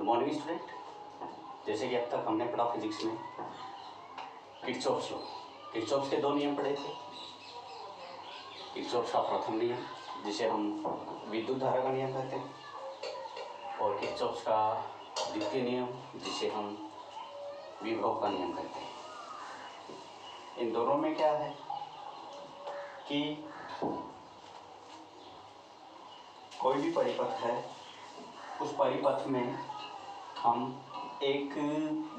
Morning student, जैसे कि अब तक हमने पढ़ा फिजिक्स में किरचॉफ्स लॉ। किरचॉफ्स के दो नियम पढ़े थे। किरचॉफ्स का प्रथम नियम जिसे हम विद्युत धारा का नियम कहते हैं, और किरचॉफ्स का द्वितीय नियम जिसे हम विभव का नियम कहते हैं। इन दोनों में क्या है कि कोई भी परिपथ है, उस परिपथ में हम एक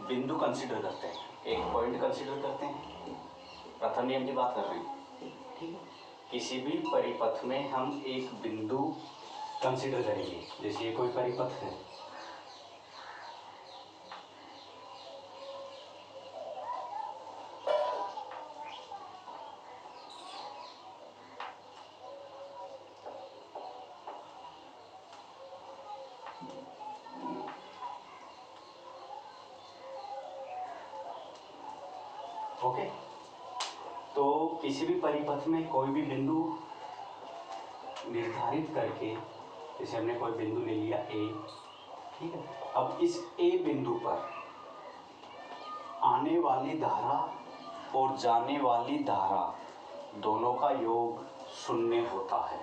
बिंदु कंसीडर करते हैं, एक पॉइंट कंसीडर करते हैं। प्रथम नियम की बात कर रहे हैं, ठीक है। किसी भी परिपथ में हम एक बिंदु कंसीडर करेंगे। जैसे ये कोई परिपथ है, ओके। तो किसी भी परिपथ में कोई भी बिंदु निर्धारित करके, जैसे हमने कोई बिंदु ले लिया ए, ठीक है। अब इस ए बिंदु पर आने वाली धारा और जाने वाली धारा दोनों का योग शून्य होता है।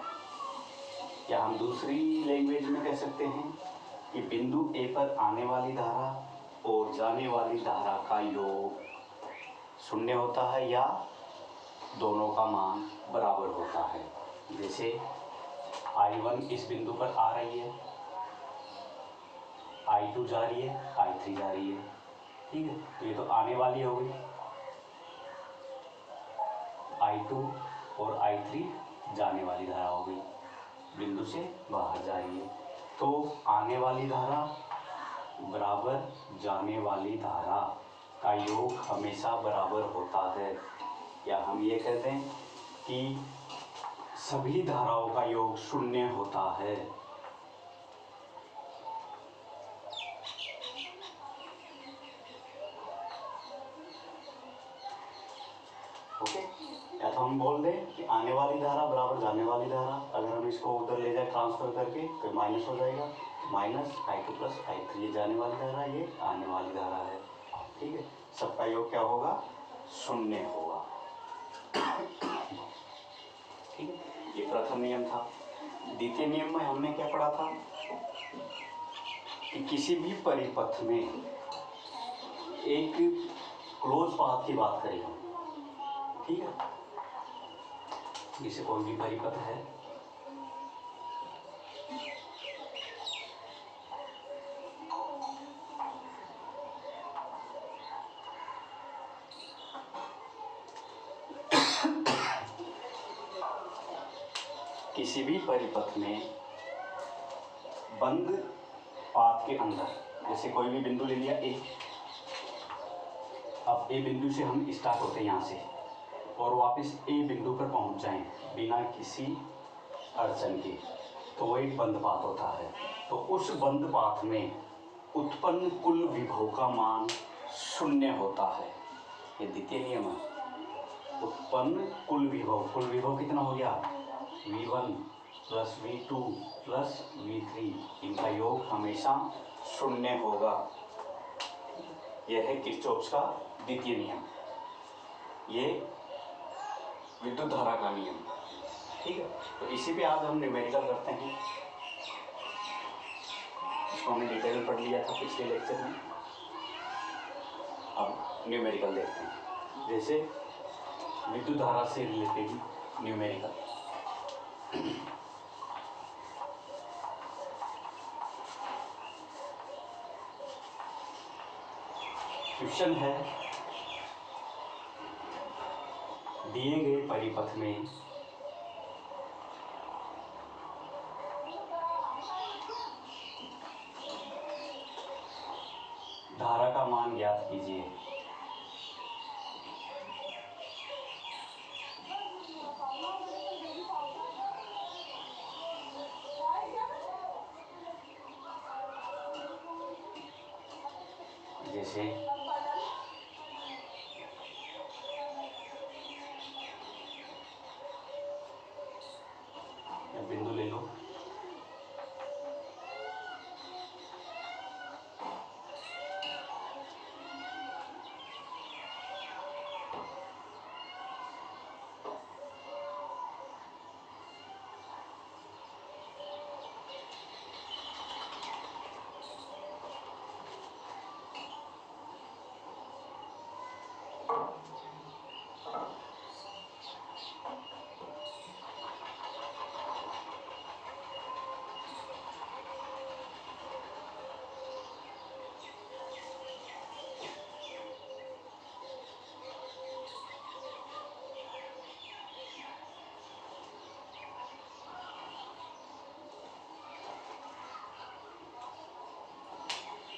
या हम दूसरी लैंग्वेज में कह सकते हैं कि बिंदु ए पर आने वाली धारा और जाने वाली धारा का योग शून्य होता है या दोनों का मान बराबर होता है। जैसे I1 इस बिंदु पर आ रही है, I2 जा रही है, I3 जा रही है, ठीक है। तो ये तो आने वाली हो गई, I2 और I3 जाने वाली धारा हो गई, बिंदु से बाहर जा रही है। तो आने वाली धारा बराबर जाने वाली धारा का योग हमेशा बराबर होता है। या हम ये कहते हैं कि सभी धाराओं का योग शून्य होता है। ओके। या तो हम बोल दें कि आने वाली धारा बराबर जाने वाली धारा। अगर हम इसको उधर ले जाए ट्रांसफर करके तो माइनस हो जाएगा, माइनस I2 प्लस I3। ये जाने वाली धारा, ये आने वाली धारा है, ठीक है। सबका योग क्या होगा? शून्य होगा, ठीक है। ये प्रथम नियम था। द्वितीय नियम में हमने क्या पढ़ा था कि किसी भी परिपथ में एक क्लोज पाथ की बात करें हम, ठीक है। जैसे कोई भी परिपथ है, किसी भी परिपथ में बंद पाथ के अंदर, जैसे कोई भी बिंदु ले लिया ए। अब ए बिंदु से हम स्टार्ट होते हैं यहाँ से और वापस ए बिंदु पर पहुँच जाएं बिना किसी अड़चन के, तो वो एक बंद पाथ होता है। तो उस बंद पाथ में उत्पन्न कुल विभव का मान शून्य होता है। ये द्वितीय नियम है। उत्पन्न कुल विभव कितना हो गया? V1 plus V2 plus V3, इनका योग हमेशा शून्य होगा। यह है किरचॉफ्स का द्वितीय नियम। ये विद्युत धारा का नियम, ठीक है। तो इसी पे आज हम न्यूमेरिकल करते हैं। इसको हमने डिटेल पढ़ लिया था पिछले लेक्चर में। अब न्यूमेरिकल देखते हैं, जैसे विद्युत धारा से रिलेटेड न्यूमेरिकल। क्वेश्चन है, दिए गए परिपथ में धारा का मान ज्ञात कीजिए। जैसे बिंदु ले लो,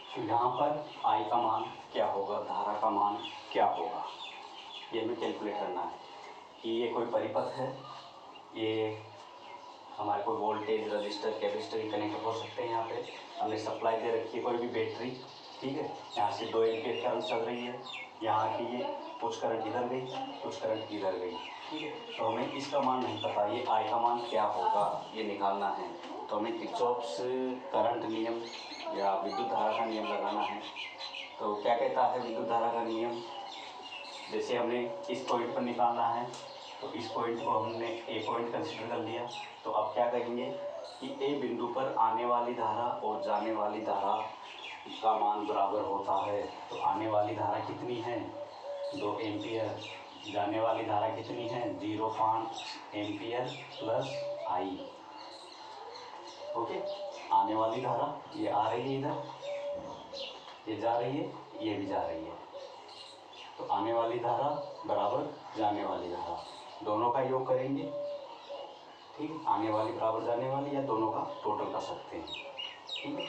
तो यहाँ पर आई का मान क्या होगा, धारा का मान क्या होगा, ये हमें कैलकुलेट करना है कि ये कोई परिपथ है, ये हमारे कोई वोल्टेज रजिस्टर कैपेसिटर कनेक्ट हो सकते हैं। यहाँ पे हमने सप्लाई दे रखी है कोई भी बैटरी, ठीक है, यहाँ से 2 एम्पीयर करंट चल रही है, यहाँ की ये कुछ करंट इधर गई, कुछ करंट इधर गई, ठीक है। तो हमें इसका मान नहीं पता, ये आई का मान क्या होगा ये निकालना है। तो हमें किरचॉफ्स करंट नियम या विद्युत धारा का नियम लगाना है। तो क्या कहता है विद्युत धारा का नियम, जैसे हमने इस पॉइंट पर निकालना है तो इस पॉइंट को हमने ए पॉइंट कंसिडर कर लिया। तो अब क्या करेंगे कि ए बिंदु पर आने वाली धारा और जाने वाली धारा का मान बराबर होता है। तो आने वाली धारा कितनी है, 2 एम्पियर, जाने वाली धारा कितनी है, 0.5 एम्पियर प्लस आई। ओके, आने वाली धारा ये आ रही है इधर, ये जा रही है, ये भी जा रही है। तो आने वाली धारा बराबर जाने वाली धारा, दोनों का योग करेंगे, ठीक, आने वाली बराबर जाने वाली, या दोनों का टोटल कर सकते हैं, ठीक है।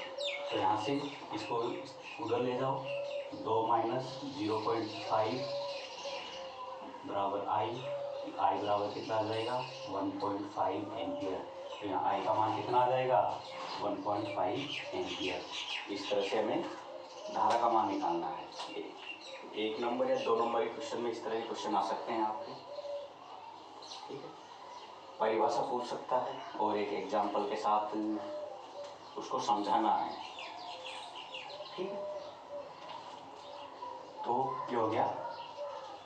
तो यहाँ से इसको उधर ले जाओ, 2 माइनस 0.5 बराबर आई बराबर कितना आ जाएगा, 1.5 एम्पियर। तो यहाँ आई का मान कितना आ जाएगा, 1.5 एम्पियर। इस तरह से हमें धारा का मान निकालना है। 1 नंबर या 2 नंबर के क्वेश्चन में इस तरह के क्वेश्चन आ सकते हैं आपके, ठीक है। परिभाषा पूछ सकता है और एक एग्जाम्पल के साथ उसको समझाना है, ठीक है। तो ये हो गया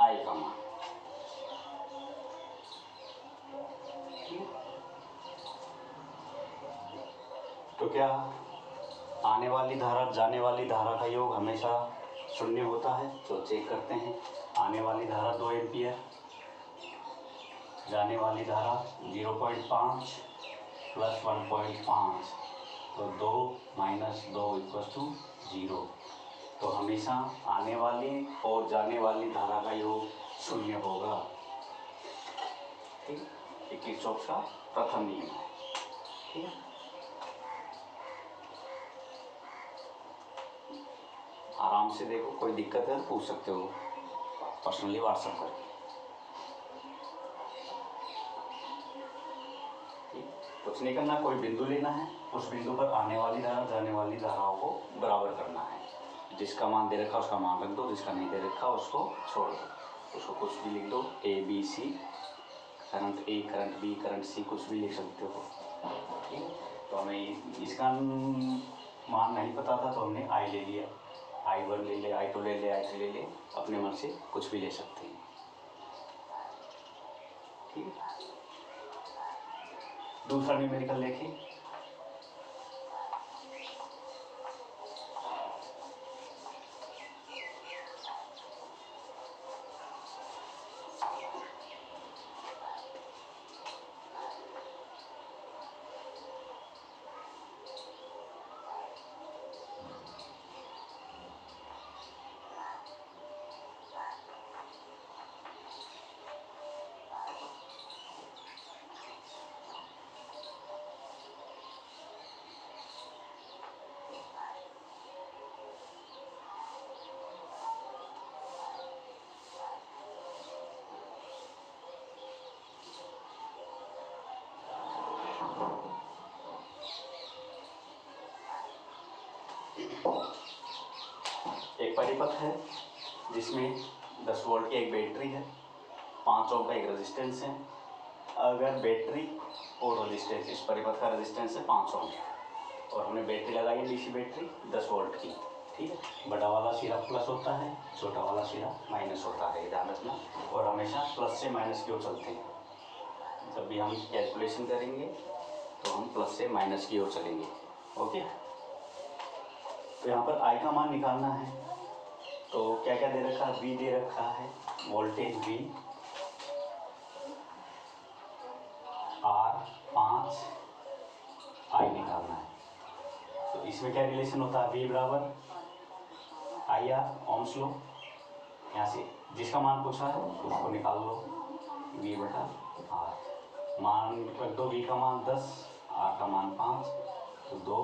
आई का मान, ठीक है। तो क्या आने वाली धारा जाने वाली धारा का योग हमेशा शून्य होता है? तो चेक करते हैं। आने वाली धारा 2 एम्पियर, जाने वाली धारा 0.5 प्लस 1.5, तो 2 माइनस 2 इक्वल टू 0। तो हमेशा आने वाली और जाने वाली धारा का योग शून्य होगा, ठीक। ये किरचॉफ का प्रथम नियम है, ठीक है। आराम से देखो, कोई दिक्कत है तो पूछ सकते हो पर्सनली व्हाट्सएप करके, कुछ नहीं करना। कोई बिंदु लेना है, उस बिंदु पर आने वाली धारा जाने वाली धाराओं को बराबर करना है। जिसका मान दे रखा उसका मान रख दो, जिसका नहीं दे रखा उसको छोड़ दो, उसको कुछ भी लिख दो, A B C, current A, current B, current C, कुछ भी लिख सकते हो, ठीक है। तो हमें इसका मान नहीं पता था तो हमने आई ले लिया, I1 ले ले, I2 ले ले, I3 ले ले, अपने मन से कुछ भी ले सकते हैं, ठीक है। दूसरा न्यूमेरिकल देखें। एक परिपथ है जिसमें 10 वोल्ट की एक बैटरी है, 5 ओम का एक रेजिस्टेंस है। अगर बैटरी और रेजिस्टेंस, इस परिपथ का रेजिस्टेंस है 5 ओम और हमने बैटरी लगाई है डीसी बैटरी 10 वोल्ट की, ठीक है। बड़ा वाला सिरा प्लस होता है, छोटा वाला सिरा माइनस होता है, ध्यान रखना। और हमेशा प्लस से माइनस की ओर चलते हैं। जब भी हम कैलकुलेशन करेंगे तो हम प्लस से माइनस की ओर चलेंगे, ओके। तो यहाँ पर आई का मान निकालना है। तो क्या क्या दे रखा है, वी दे रखा है, वोल्टेज वी, आर 5, आई निकालना है। तो इसमें क्या रिलेशन होता है, वी बराबर आई आर, ओम्स लो। यहाँ से जिसका मान पूछा है उसको निकाल लो, वी बटा आर। मान रख दो, वी का मान 10, आर का मान 5, तो 2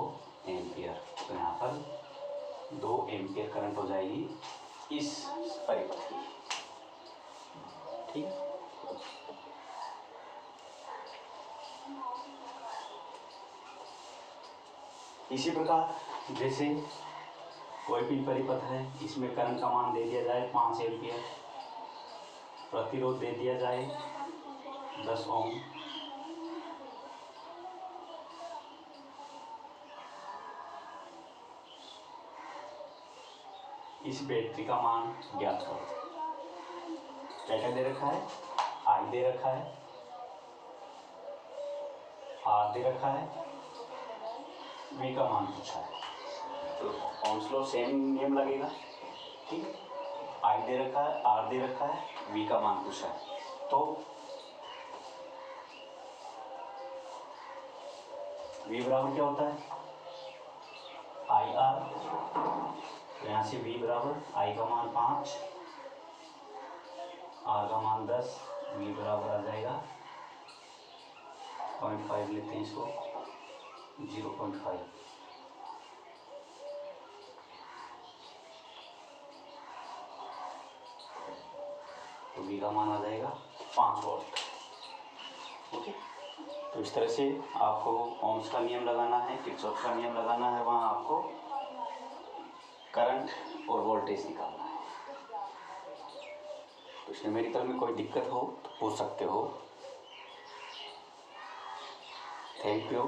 एम्पियर। तो यहाँ पर 2 एम्पियर करंट हो जाएगी इस परिपथ की। ठीक है। इसी प्रकार जैसे कोई भी परिपथ है, इसमें करंट का मान दे दिया जाए 5 एम्पियर, प्रतिरोध दे दिया जाए 10 ओम, इस बैटरी का मान ज्ञात करो। क्या क्या दे रखा है? आई दे रखा है, आर दे रखा है, वी का मान पूछा है। तो ओम्स लॉ सेम नियम लगेगा। ठीक है। आई दे रखा है, आर दे रखा है, वी का मान पूछा है। तो वी बराबर क्या होता है? I R. तो यहाँ से वी बराबर आई का मान 5, आर का मान 10, वी बराबर आ जाएगा 0.5, लेते हैं इसको 0.5। तो वी का मान आ जाएगा 5 वोल्ट। ओके। तो इस तरह से आपको ओम्स का नियम लगाना है, किरचॉफ का नियम लगाना है, वहाँ आपको करंट और वोल्टेज निकालना है। तो इस न्यूमेरिकल में कोई दिक्कत हो तो पूछ सकते हो। Thank you.